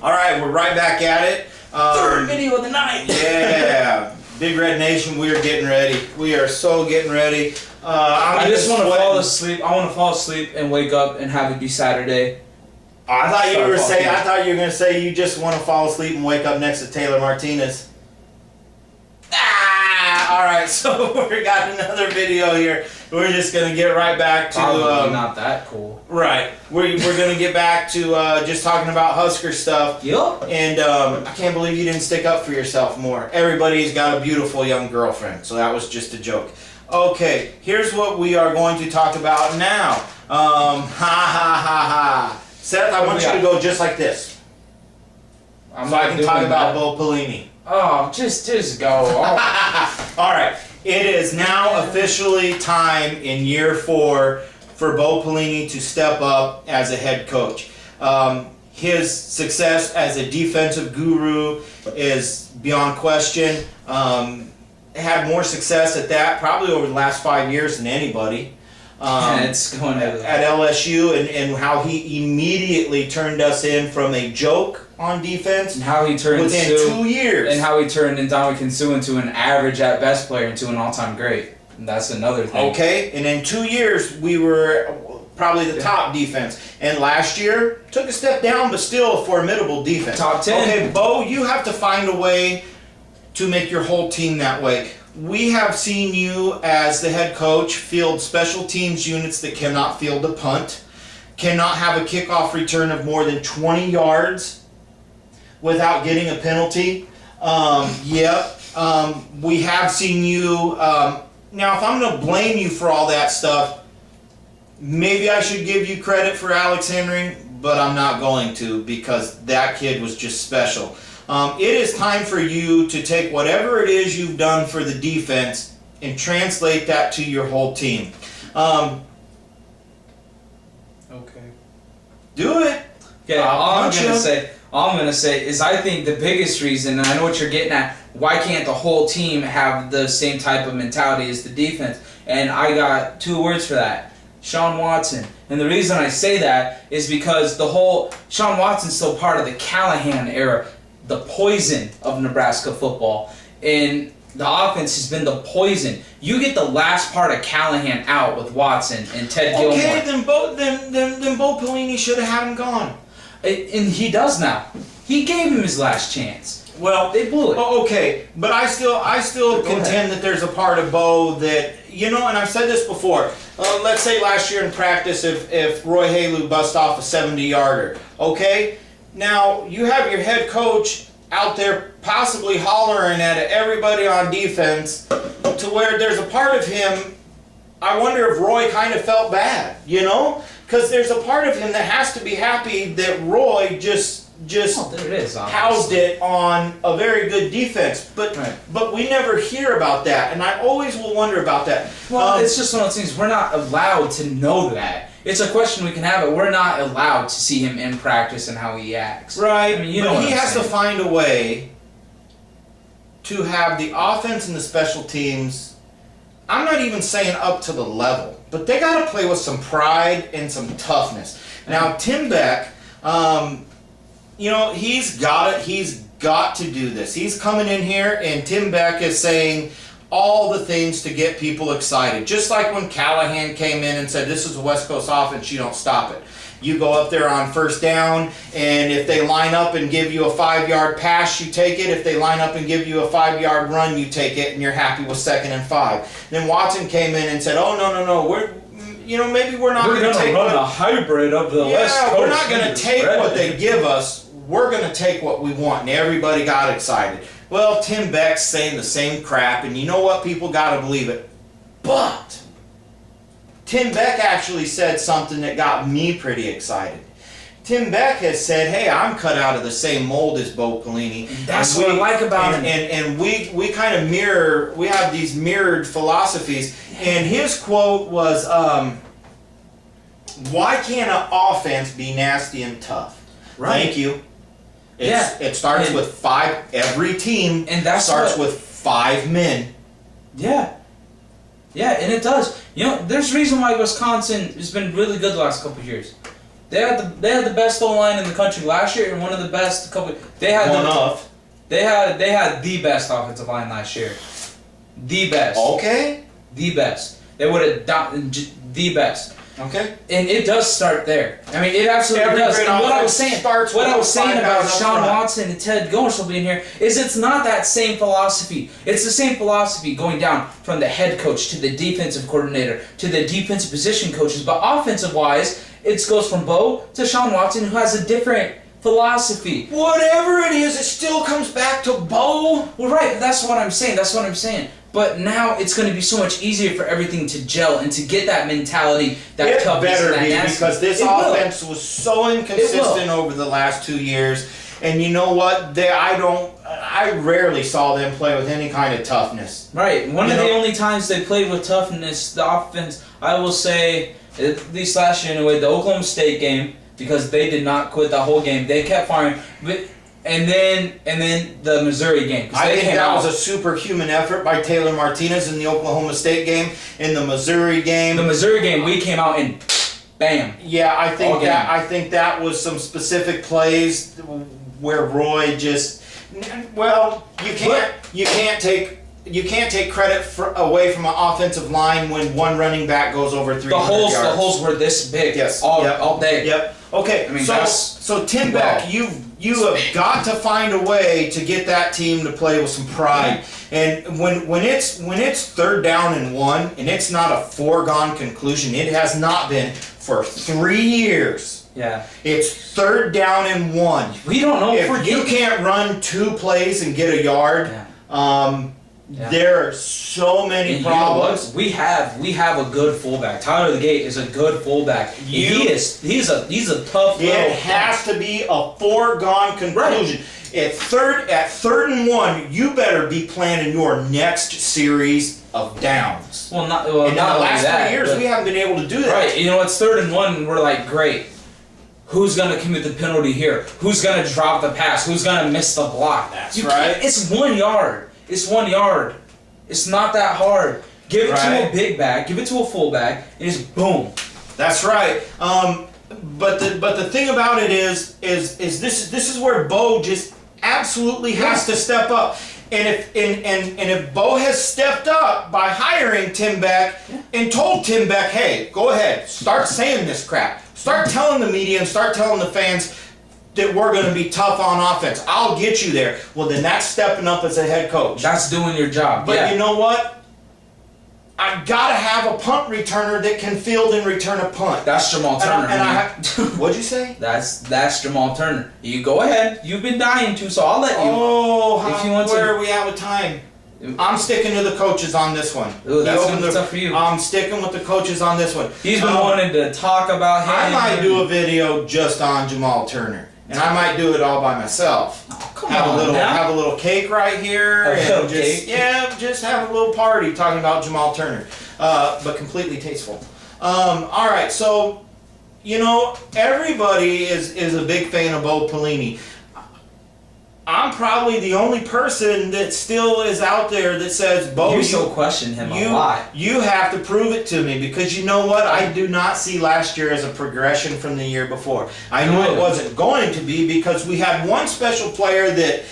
All right, we're right back at it. Third video of the night. Yeah, Big Red Nation, we are getting ready. We are so getting ready. I just want to fall asleep. I want to fall asleep and wake up and have it be Saturday. I thought you were gonna say you just want to fall asleep and wake up next to Taylor Martinez. All right, so we got another video here. We're just gonna get right back to Probably not that cool. Right, we're gonna get back to just talking about Husker stuff. Yep. And I can't believe you didn't stick up for yourself more. Everybody's got a beautiful young girlfriend, so that was just a joke. Okay, here's what we are going to talk about now. Ha ha ha ha. Seth, I want you to go just like this. So I can talk about Bo Pelini. Oh, just go. Oh. All right. It is now officially time in year 4 for Bo Pelini to step up as a head coach. His success as a defensive guru is beyond question. Had more success at that probably over the last 5 years than anybody. It's going at LSU, and how he immediately turned us in from a joke on defense, and how he turned within 2 years, and how he turned Ndamukong Suh into an average at best player into an all-time great. And that's another thing. Okay, and in 2 years we were probably the top defense, and last year took a step down, but still a formidable defense. Top 10. Okay, Bo, you have to find a way to make your whole team that way. We have seen you as the head coach field special teams units that cannot field a punt, cannot have a kickoff return of more than 20 yards without getting a penalty. We have seen you. Now, if I'm going to blame you for all that stuff, maybe I should give you credit for Alex Henry, but I'm not going to, because that kid was just special. It is time for you to take whatever it is you've done for the defense and translate that to your whole team. Okay. Do it. Okay. All I'm gonna say is I think the biggest reason, and I know what you're getting at, why can't the whole team have the same type of mentality as the defense? And I got 2 words for that: Sean Watson. And the reason I say that is because Sean Watson's still part of the Callahan era, the poison of Nebraska football. And the offense has been the poison. You get the last part of Callahan out with Watson and Ted Gilmore. Okay, then Bo Pelini should have had him gone. And he does now. He gave him his last chance. Well, they blew it. Okay, but I still contend that there's a part of Bo that, and I've said this before. Let's say last year in practice, if Roy Halu bust off a 70-yarder, okay? Now, you have your head coach out there possibly hollering at everybody on defense to where there's a part of him, I wonder if Roy kind of felt bad, Because there's a part of him that has to be happy that Roy just housed it on a very good defense. But we never hear about that, and I always will wonder about that. Well, it's just one of those things. We're not allowed to know that. It's a question we can have, but we're not allowed to see him in practice and how he acts. Right. I mean, but he has to find a way to have the offense and the special teams, I'm not even saying up to the level, but they got to play with some pride and some toughness. Now, Tim Beck, he's got to do this. He's coming in here, and Tim Beck is saying all the things to get people excited. Just like when Callahan came in and said, this is a West Coast offense, you don't stop it. You go up there on first down, and if they line up and give you a 5-yard pass, you take it. If they line up and give you a 5-yard run, you take it, and you're happy with 2nd and 5. Then Watson came in and said, oh, no, maybe we're not going to take a hybrid of the West Coast. We're not going to take what they give us. We're going to take what we want. And everybody got excited. Well, Tim Beck's saying the same crap, and you know what? People got to believe it. But Tim Beck actually said something that got me pretty excited. Tim Beck has said, hey, I'm cut out of the same mold as Bo Pelini. That's what I like about him. And we kind of we have these mirrored philosophies. And his quote was, why can't an offense be nasty and tough? Right. Thank you. It starts with 5. Every team starts with 5 men. Yeah. Yeah, and it does. There's a reason why Wisconsin has been really good the last couple of years. They had the best O-line in the country last year, and one of the best They had the best offensive line last year. The best. Okay. The best. They would have done the best. Okay. And it does start there. I mean, it absolutely does. And what I was saying about Sean Watson and Ted Gomez being here is it's not that same philosophy. It's the same philosophy going down from the head coach to the defensive coordinator to the defensive position coaches. But offensive-wise, it goes from Bo to Sean Watson, who has a different philosophy. Whatever it is, it still comes back to Bo. Well, right. That's what I'm saying. But now it's going to be so much easier for everything to gel and to get that mentality, that toughness, and that nasty. Because this offense was so inconsistent over the last 2 years, and you know what? I rarely saw them play with any kind of toughness. Right. One of the only times they played with toughness, the offense, I will say, at least last year anyway, the Oklahoma State game, because they did not quit the whole game. They kept firing. And then the Missouri game. I think that was a superhuman effort by Taylor Martinez in the Oklahoma State game. In the Missouri game, we came out and bam. Yeah, I think that was some specific plays where Roy just you can't take credit away from an offensive line when one running back goes over 300 yards. The holes were this big. Yes. All day. Yep. Okay. I mean, so Tim Beck, you have got to find a way to get that team to play with some pride. And when it's third down and 1, and it's not a foregone conclusion, it has not been for 3 years. Yeah. It's third down and 1. We don't know if you can't run 2 plays and get a yard. There are so many problems. We have a good fullback. Tyler the Gate is a good fullback. He's a tough. It has to be a foregone conclusion. Right. At third and 1, you better be planning your next series of downs. In the last 3 years, we haven't been able to do that. Right. It's third and 1, and we're like, great. Who's going to commit the penalty here? Who's going to drop the pass? Who's going to miss the block? That's right. It's 1 yard. It's 1 yard. It's not that hard. Give it to a big back. Give it to a fullback, and just boom. That's right. But the thing about it is this is where Bo just absolutely has to step up. And if Bo has stepped up by hiring Tim Beck and told Tim Beck, hey, go ahead, start saying this crap. Start telling the media and start telling the fans that we're going to be tough on offense. I'll get you there. Well, then that's stepping up as a head coach. That's doing your job. But you know what? I've got to have a punt returner that can field and return a punt. That's Jamal Turner. What'd you say? That's Jamal Turner. You go ahead. You've been dying to, so I'll let you. Where are we at with time? I'm sticking to the coaches on this one. Ooh, that's going to be tough for you. I'm sticking with the coaches on this one. He's been wanting to talk about him. I might do a video just on Jamal Turner. And I might do it all by myself. Oh, have a little cake right here, just have a little party talking about Jamal Turner, but completely tasteful. All right, so everybody is a big fan of Bo Pelini. I'm probably the only person that still is out there that says, Bo, you still question him a lot. You have to prove it to me, because you know what? I do not see last year as a progression from the year before. I knew it wasn't going to be, because we had one special player that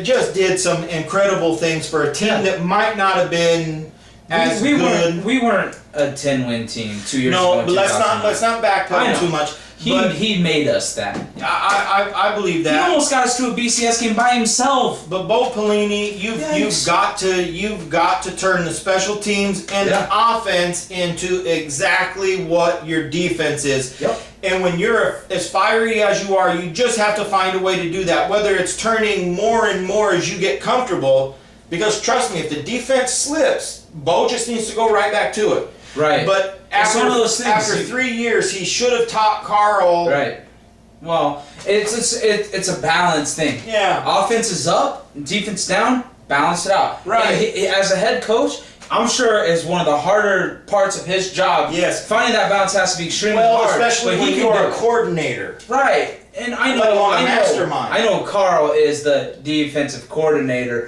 just did some incredible things for a team that might not have been as good. We weren't a 10-win team 2 years ago. No, but let's not backpedal too much. He made us that. I believe that. He almost got us to a BCS game by himself. But Bo Pelini, you've got to turn the special teams and the offense into exactly what your defense is. Yep. And when you're as fiery as you are, you just have to find a way to do that. Whether it's turning more and more as you get comfortable, because trust me, if the defense slips, Bo just needs to go right back to it. Right. But after 3 years, he should have taught Carl. Right. Well, it's a balance thing. Yeah. Offense is up, defense down, balance it out. Right. As a head coach, I'm sure is one of the harder parts of his job. Yes. Finding that balance has to be extremely hard. Especially when you're a coordinator. Right. And I know Carl is the defensive coordinator.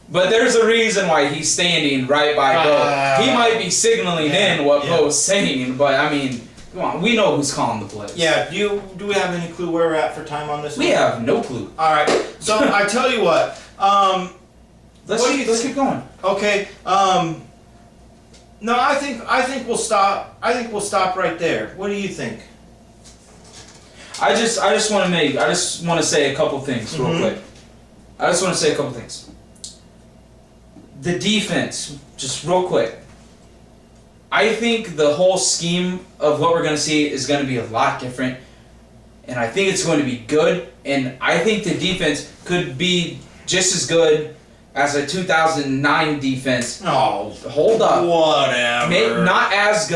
But there's a reason why he's standing right by Bo. He might be signaling in what Bo's saying, but I mean, Come on, we know who's calling the plays. Yeah. Do we have any clue where we're at for time on this? We have no clue. All right. So I tell you what. Let's keep going. Okay. No, I think we'll stop. I think we'll stop right there. What do you think? I just want to say a couple things real quick. I just want to say a couple things. The defense, just real quick. I think the whole scheme of what we're going to see is going to be a lot different, and I think it's going to be good. And I think the defense could be just as good as a 2009 defense. Oh, hold up. Whatever. Not as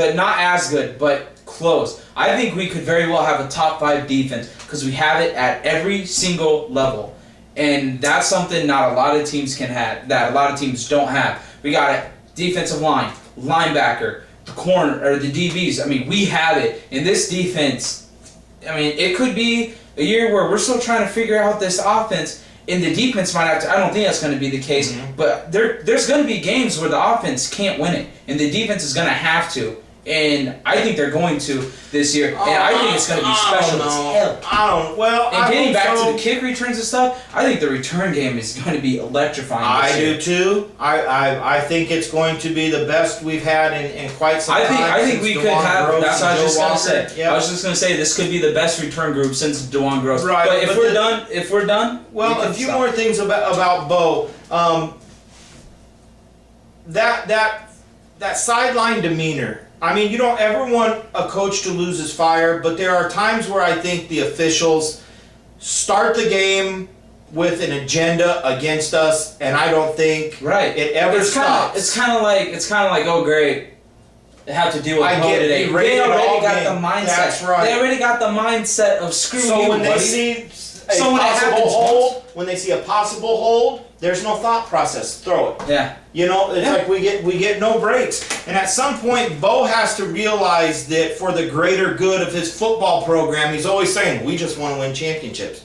good, but close. I think we could very well have a top 5 defense because we have it at every single level. And that's something not a lot of teams can have, that a lot of teams don't have. We got a defensive line, linebacker, the corner, or the DBs. I mean, we have it. And this defense, I mean, it could be a year where we're still trying to figure out this offense, and the defense might have to. I don't think that's going to be the case, but there's going to be games where the offense can't win it, and the defense is going to have to. And I think they're going to this year, and I think it's going to be special as hell. And getting back to the kick returns and stuff, I think the return game is going to be electrifying. I do too. I think it's going to be the best we've had in quite some time. I think we could have. That's what I was just going to say. Yep. I was just going to say this could be the best return group since DeJuan Gross. Right. But if we're done. Well, a few more things about Bo. That sideline demeanor. I mean, you don't ever want a coach to lose his fire, but there are times where I think the officials start the game with an agenda against us, and I don't think it ever stops. It's kind of like, oh great, they have to deal with Bo today. They already got the mindset. That's right. They already got the mindset of screw you, So when buddy. they see when they see a possible hold, there's no thought process. Throw it. Yeah. You know, it's like we get no breaks. And at some point, Bo has to realize that for the greater good of his football program, he's always saying, we just want to win championships.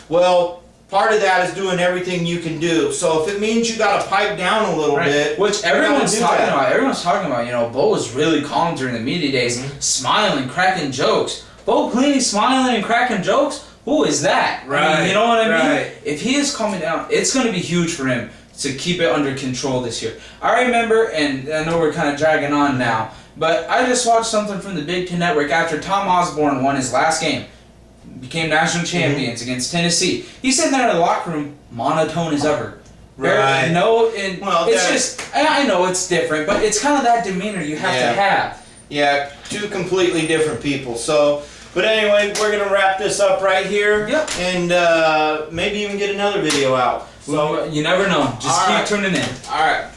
Well, part of that is doing everything you can do. So if it means you got to pipe down a little bit, which everyone's talking about. Everyone's talking about. You know, Bo was really calm during the media days, smiling, cracking jokes. Bo Pelini smiling and cracking jokes. Who is that? Right. I mean, you know what I mean? Right. If he is calming down, it's going to be huge for him to keep it under control this year. I remember, and I know we're kind of dragging on now, but I just watched something from the Big Ten Network after Tom Osborne won his last game, became national champions against Tennessee. He said there in the locker room, monotone as ever. Right. It's just, I know it's different, but it's kind of that demeanor you have to have. Yeah, two completely different people. So, but anyway, we're going to wrap this up right here. Yep. And maybe even get another video out. So you never know. Just keep tuning in. All right.